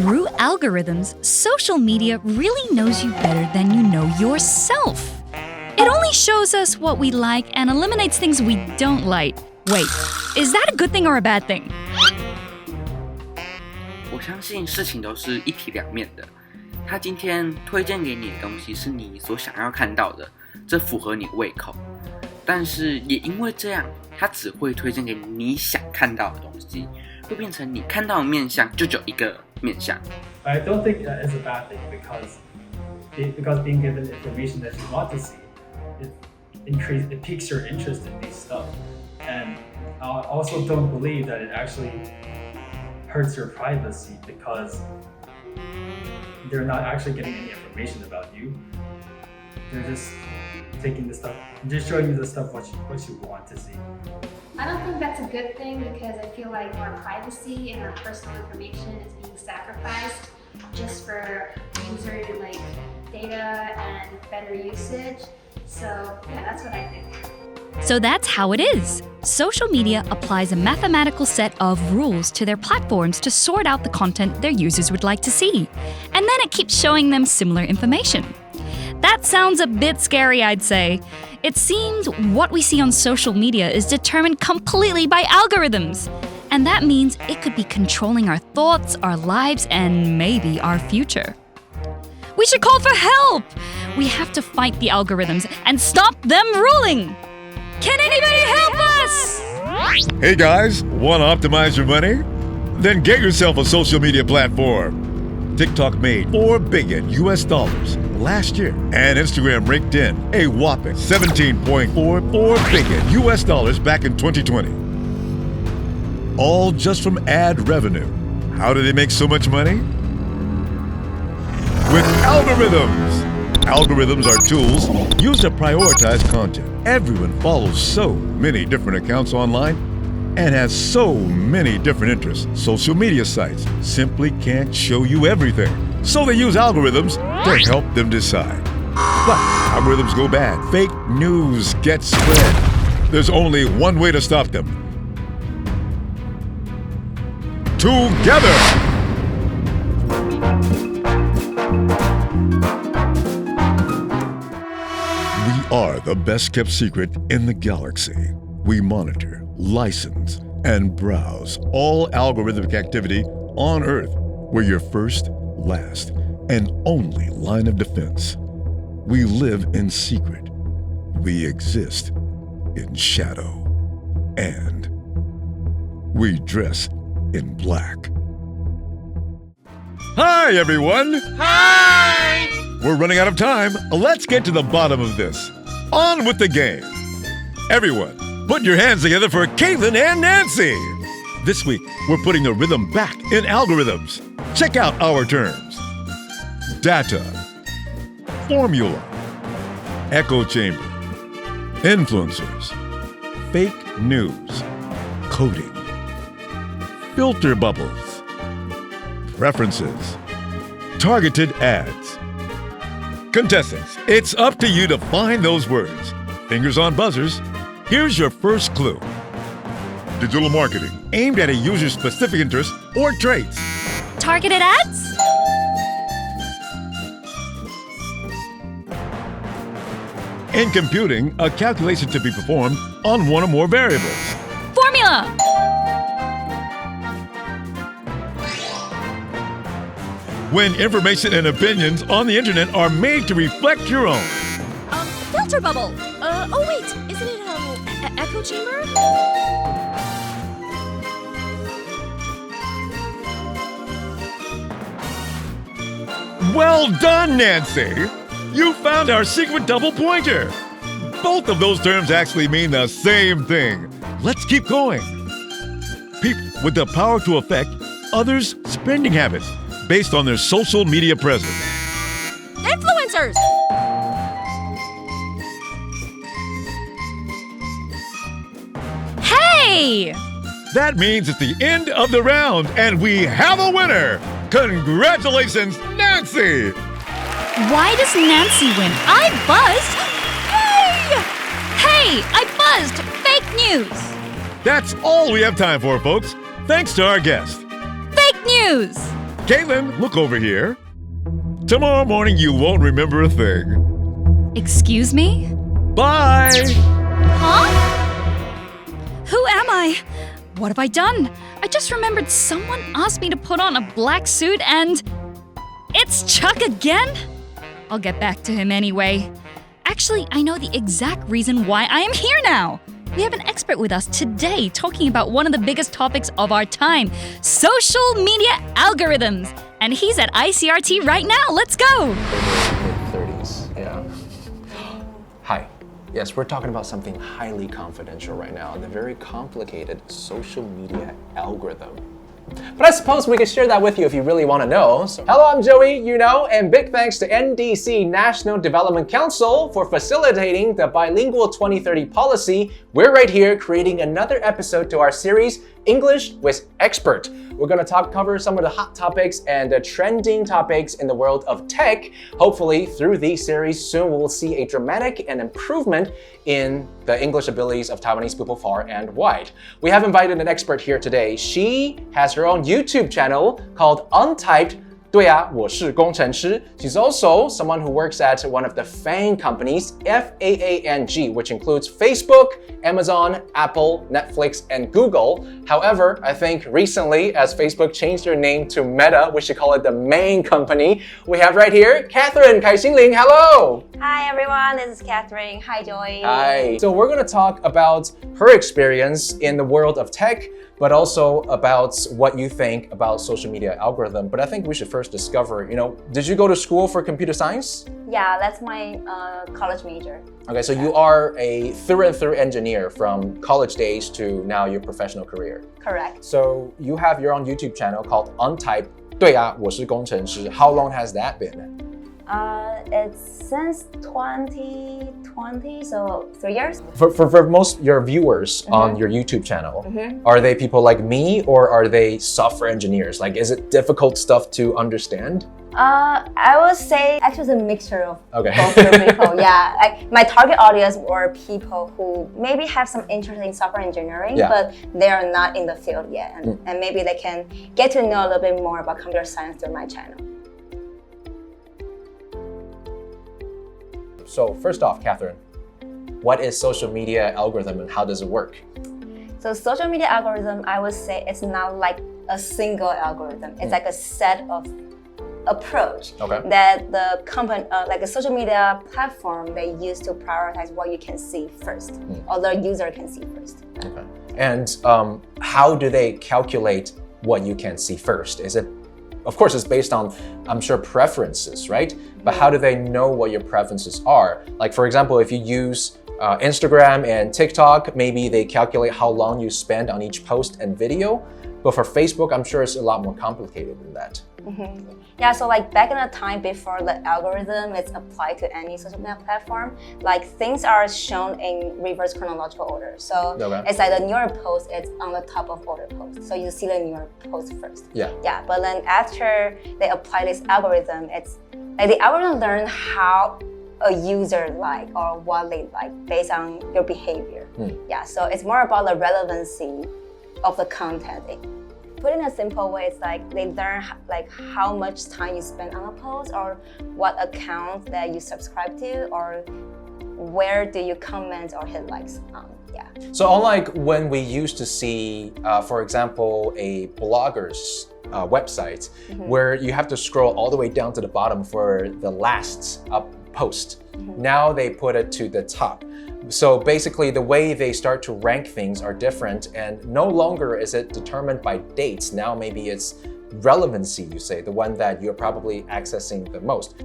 Through algorithms, social media really knows you better than you know yourself. It only shows us what we like and eliminates things we don't like. Wait, is that a good thing or a bad thing? 我相信事情都是一体两面的。他今天推荐给你的东西是你所想要看到的，这符合你的胃口。但是也因为这样，他只会推荐给你想看到的东西，会变成你看到的面向就只有一个面向。I don't think that is a bad thing because being given information that you want to see, it piques your interest in these stuff. And I also don't believe that it actually hurts your privacy because they're not actually getting any information about you. They're just taking the stuff, just showing you the stuff what you want to see. I don't think that's a good thing because I feel like our privacy and our personal information is being sacrificed just for user data and better usage. So yeah, that's what I think. So that's how it is. Social media applies a mathematical set of rules to their platforms to sort out the content their users would like to see. And then it keeps showing them similar information. That sounds a bit scary, I'd say. It seems what we see on social media is determined completely by algorithms. And that means it could be controlling our thoughts, our lives, and maybe our future. We should call for help! We have to fight the algorithms and stop them ruling! Can anybody help us? Hey guys, want to optimize your money? Then get yourself a social media platform. TikTok made $4 billion last year, and Instagram raked in a whopping $17.44 billion back in 2020. All just from ad revenue. How do they make so much money? With algorithms. Algorithms are tools used to prioritize content. Everyone follows so many different accounts online and has so many different interests. Social media sites simply can't show you everything. So they use algorithms to help them decide. But algorithms go bad. Fake news gets spread. There's only one way to stop them. Together! We are the best kept secret in the galaxy. We monitor, license, and browse all algorithmic activity on Earth. We're your first, last, and only line of defense. We live in secret. We exist in shadow. And we dress in black. Hi, everyone! Hi! We're running out of time. Let's get to the bottom of this. On with the game. Everyone, put your hands together for Kathryn and Nancy. This week, we're putting the rhythm back in algorithms. Check out our terms. Data, formula, echo chamber, influencers, fake news, coding, filter bubbles, preferences, targeted ads. Contestants, it's up to you to find those words. Fingers on buzzers. Here's your first clue. Digital marketing aimed at a user's specific interests or traits. Targeted ads? In computing, a calculation to be performed on one or more variables. Formula! When information and opinions on the internet are made to reflect your own. Filter bubble. Oh wait, isn't it echo chamber? Well done, Nancy! You found our secret double pointer. Both of those terms actually mean the same thing. Let's keep going. People with the power to affect others' spending habits based on their social media presence. Influencers! Hey! That means it's the end of the round, and we have a winner! Congratulations, Nancy! Why does Nancy win? I buzzed! Yay! Hey, I buzzed! Fake news! That's all we have time for, folks. Thanks to our guest. Fake news! Caitlin, look over here. Tomorrow morning, you won't remember a thing. Excuse me? Bye! Huh? Who am I? What have I done? I just remembered someone asked me to put on a black suit and... It's Chuck again? I'll get back to him anyway. Actually, I know the exact reason why I am here now. We have an expert with us today talking about one of the biggest topics of our time, social media algorithms. And he's at ICRT right now. Let's go. Mid-30s, yeah. Hi. Yes, we're talking about something highly confidential right now, the very complicated social media algorithm. But I suppose we could share that with you if you really want to know. So, hello, I'm Joey, and big thanks to NDC National Development Council for facilitating the Bilingual 2030 policy. We're right here creating another episode to our series, English with Expert. We're going to cover some of the hot topics and the trending topics in the world of tech. Hopefully, through these series, soon we'll see a dramatic and improvement in the English abilities of Taiwanese people far and wide. We have invited an expert here today. She has her own YouTube channel called Untyped. 对啊，我是工程师. She's also someone who works at one of the FAANG companies, FAANG, which includes Facebook, Amazon, Apple, Netflix, and Google. However, I think recently, as Facebook changed their name to Meta, we should call it the main company. We have right here, Kathryn, 凯欣玲, hello! Hi everyone, this is Kathryn. Hi Joy. Hi. So we're going to talk about her experience in the world of tech, but also about what you think about social media algorithm. But I think we should first discover, did you go to school for computer science? Yeah, that's my college major. Okay, so you are a through and through engineer from college days to now your professional career. Correct. So you have your own YouTube channel called Untyped. 对啊，我是工程师. How long has that been? It's since 2020, so 3 years. For most your viewers on your YouTube channel, are they people like me or are they software engineers? Like, is it difficult stuff to understand? I would say actually it's a mixture of Okay. both the people. Yeah, like my target audience were people who maybe have some interest in software engineering, but they are not in the field yet, and maybe they can get to know a little bit more about computer science through my channel. So first off, Kathryn, what is social media algorithm and how does it work? So social media algorithm, I would say it's not like a single algorithm. It's like a set of approach that the company, like a social media platform, they use to prioritize what you can see first, or the user can see first. Okay. And how do they calculate what you can see first? Is it, of course, it's based on, I'm sure, preferences, right? But how do they know what your preferences are? Like, for example, if you use Instagram and TikTok, maybe they calculate how long you spend on each post and video. But for Facebook, I'm sure it's a lot more complicated than that. Yeah, so like back in the time before the algorithm is applied to any social media platform, like things are shown in reverse chronological order. So it's like the newer post is on the top of older post. So you see the newer post first. Yeah, but then after they apply this algorithm, it's like the algorithm learns how a user like or what they like based on your behavior. Yeah, so it's more about the relevancy of the content. Put in a simple way, it's like they learn like how much time you spend on a post or what account that you subscribe to or where do you comment or hit likes on. So unlike when we used to see, for example, a blogger's website where you have to scroll all the way down to the bottom for the last post. Now they put it to the top. So basically the way they start to rank things are different and no longer is it determined by dates. Now maybe it's relevancy, you say, the one that you're probably accessing the most.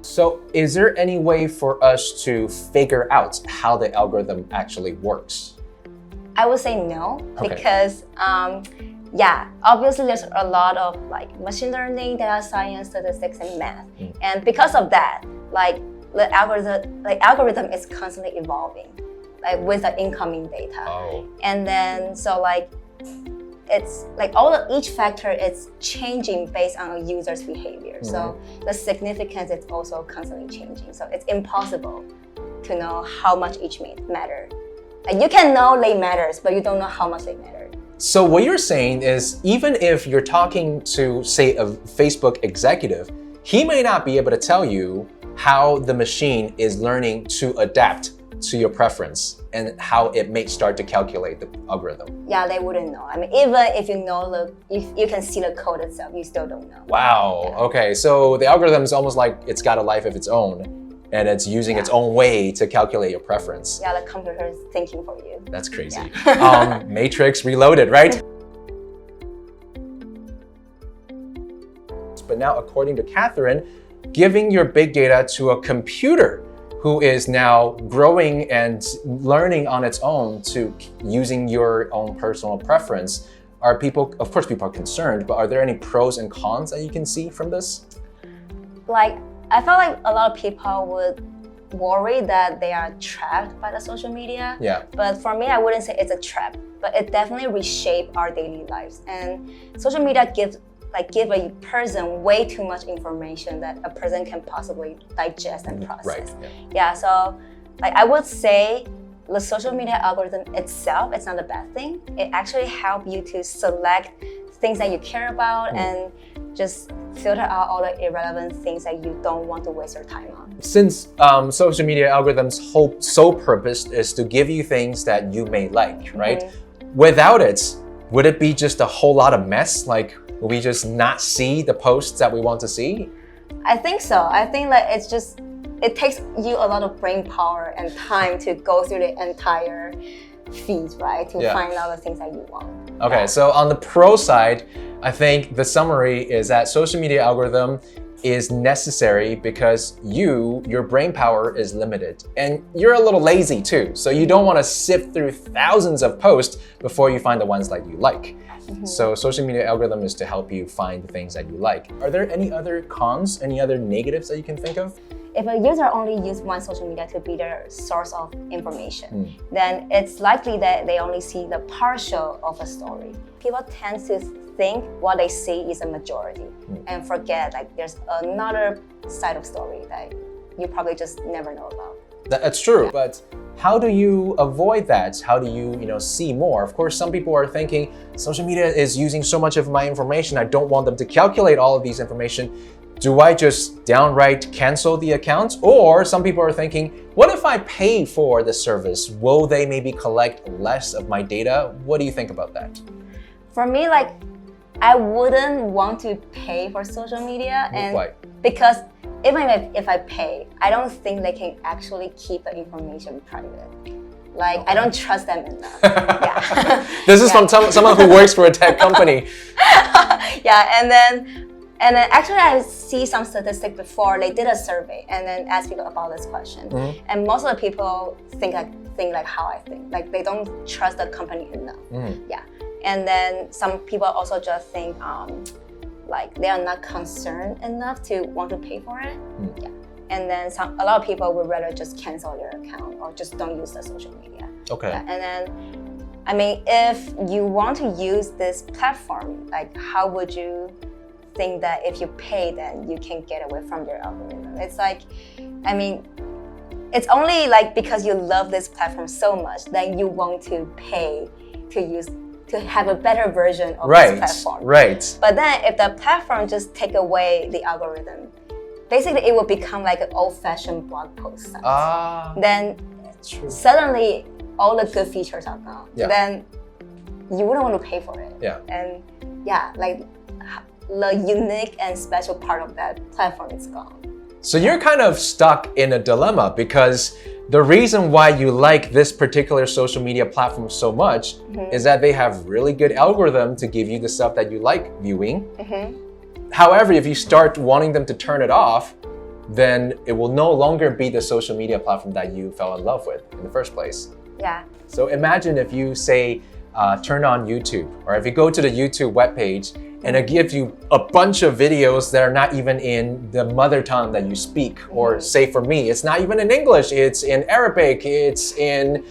So is there any way for us to figure out how the algorithm actually works? I would say no, because obviously there's a lot of like machine learning, data science, statistics, and math. And because of that, like the algorithm is constantly evolving, like with the incoming data. And then so like it's like each factor is changing based on a user's behavior. So the significance is also constantly changing. So it's impossible to know how much each matter. Like you can know they matters, but you don't know how much they matter. So what you're saying is, even if you're talking to, say, a Facebook executive, he may not be able to tell you how the machine is learning to adapt to your preference and how it may start to calculate the algorithm. Yeah, they wouldn't know. I mean, even if you know if you can see the code itself, you still don't know. Wow. Yeah. Okay, so the algorithm is almost like it's got a life of its own, and it's using its own way to calculate your preference. Yeah, the computer is thinking for you. That's crazy. Yeah. Matrix Reloaded, right? But now, according to Kathryn, giving your big data to a computer who is now growing and learning on its own to using your own personal preference, are people, of course people are concerned, but are there any pros and cons that you can see from this? Like, I felt like a lot of people would worry that they are trapped by the social media. Yeah. But for me, I wouldn't say it's a trap, but it definitely reshapes our daily lives. And social media give a person way too much information that a person can possibly digest and process. Right. Yeah, so like I would say the social media algorithm itself, it's not a bad thing. It actually helps you to select things that you care about and just filter out all the irrelevant things that you don't want to waste your time on. Since social media algorithms' whole sole purpose is to give you things that you may like, right? Without it, would it be just a whole lot of mess? Like, will we just not see the posts that we want to see? I think so. I think that it takes you a lot of brain power and time to go through the entire feed, right? To find out the things that you want. Okay, so on the pro side, I think the summary is that social media algorithm is necessary because your brain power is limited and you're a little lazy too. So you don't want to sift through thousands of posts before you find the ones that you like. So social media algorithm is to help you find the things that you like. Are there any other cons, any other negatives that you can think of? If a user only uses one social media to be their source of information, then it's likely that they only see the partial of a story. People tend to think what they see is a majority and forget like there's another side of story that you probably just never know about. That's true, but how do you avoid that? How do you, see more? Of course, some people are thinking social media is using so much of my information. I don't want them to calculate all of these information. Do I just downright cancel the account? Or some people are thinking, what if I pay for the service? Will they maybe collect less of my data? What do you think about that? For me, like, I wouldn't want to pay for social media, and why? Because even if I pay, I don't think they can actually keep the information private. Like, I don't trust them enough. Yeah. This is from someone who works for a tech company. Yeah, and then actually I see some statistic before. They did a survey and then asked people about this question. And most of the people think like how I think. Like, they don't trust the company enough. Yeah. And then some people also just think like they are not concerned enough to want to pay for it. Yeah. And then a lot of people would rather just cancel their account or just don't use the social media. Okay. Yeah. And then, I mean, if you want to use this platform, like, how would you think that if you pay, then you can get away from their algorithm? It's like, I mean, it's only like because you love this platform so much that you want to pay to have a better version of this platform. Right. But then if the platform just take away the algorithm, basically it will become like an old-fashioned blog post site. Then suddenly all the good features are gone. Yeah. Then you wouldn't want to pay for it. Yeah. And yeah, like the unique and special part of that platform is gone. So you're kind of stuck in a dilemma because the reason why you like this particular social media platform so much is that they have really good algorithm to give you the stuff that you like viewing. However, if you start wanting them to turn it off, then it will no longer be the social media platform that you fell in love with in the first place. Yeah. So imagine if you say, turn on YouTube, or if you go to the YouTube webpage and it gives you a bunch of videos that are not even in the mother tongue that you speak, or say for me, it's not even in English, it's in Arabic, it's in,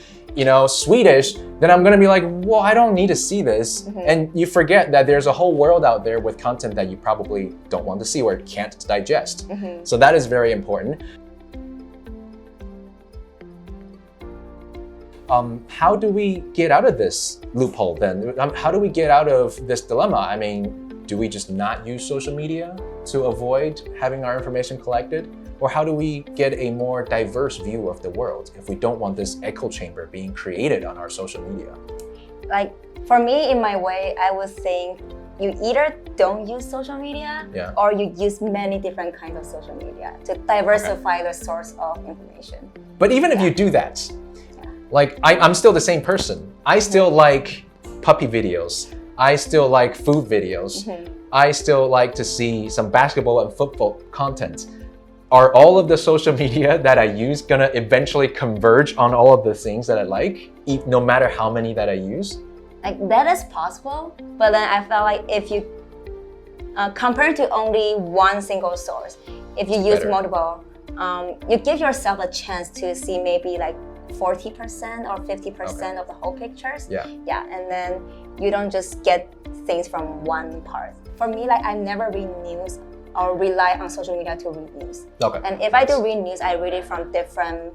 Swedish, then I'm gonna be like, well, I don't need to see this. And you forget that there's a whole world out there with content that you probably don't want to see or can't digest. So that is very important. how do we get out of this loophole then? How do we get out of this dilemma? I mean, do we just not use social media to avoid having our information collected? Or how do we get a more diverse view of the world if we don't want this echo chamber being created on our social media? Like, for me, in my way, I was saying you either don't use social media or you use many different kinds of social media to diversify the source of information. But even if you do that, like I'm still the same person. I still like puppy videos. I still like food videos. I still like to see some basketball and football content. Are all of the social media that I use gonna eventually converge on all of the things that I like, no matter how many that I use? Like, that is possible, but then I felt like if you compare to only one single source, if you use multiple, you give yourself a chance to see maybe like 40% or 50% of the whole pictures. And then you don't just get things from one part. For me, like, I never read news or rely on social media to read news. And if I do read news, I read it from different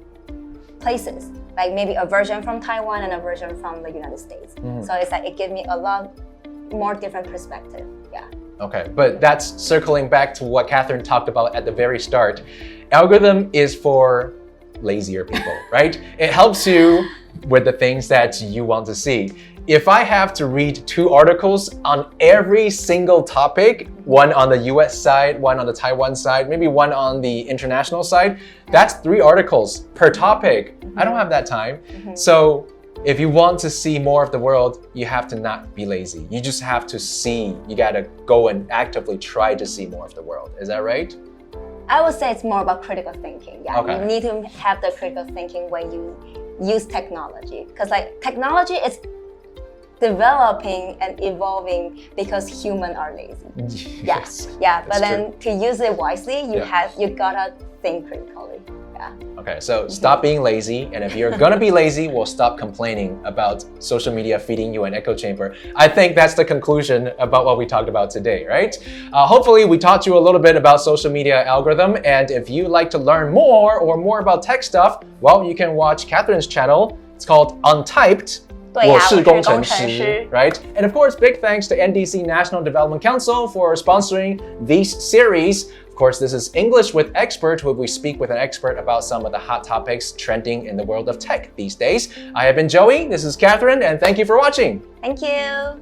places, like maybe a version from Taiwan and a version from the United States. So it's like it gives me a lot more different perspective. Okay, but that's circling back to what Kathryn talked about at the very start. Algorithm is for lazier people, right? It helps you with the things that you want to see. If I have to read 2 articles on every single topic, one on the US side, one on the Taiwan side, maybe one on the international side, that's 3 articles per topic. I don't have that time. So if you want to see more of the world, you have to not be lazy. You just have to see. You gotta go and actively try to see more of the world. Is that right? I would say it's more about critical thinking. You need to have the critical thinking when you use technology. Because like technology is developing and evolving because humans are lazy. But then to use it wisely, you gotta think critically. Okay, so stop being lazy, and if you're gonna be lazy, we'll stop complaining about social media feeding you an echo chamber. I think that's the conclusion about what we talked about today, right? Hopefully we taught you a little bit about social media algorithm, and if you'd like to learn more about tech stuff, well, you can watch Kathryn's channel. It's called Untyped. 我是工程师, right? And of course, big thanks to NDC National Development Council for sponsoring these series. Of course, this is English with Expert, where we speak with an expert about some of the hot topics trending in the world of tech these days. I have been Joey, this is Kathryn, and thank you for watching. Thank you.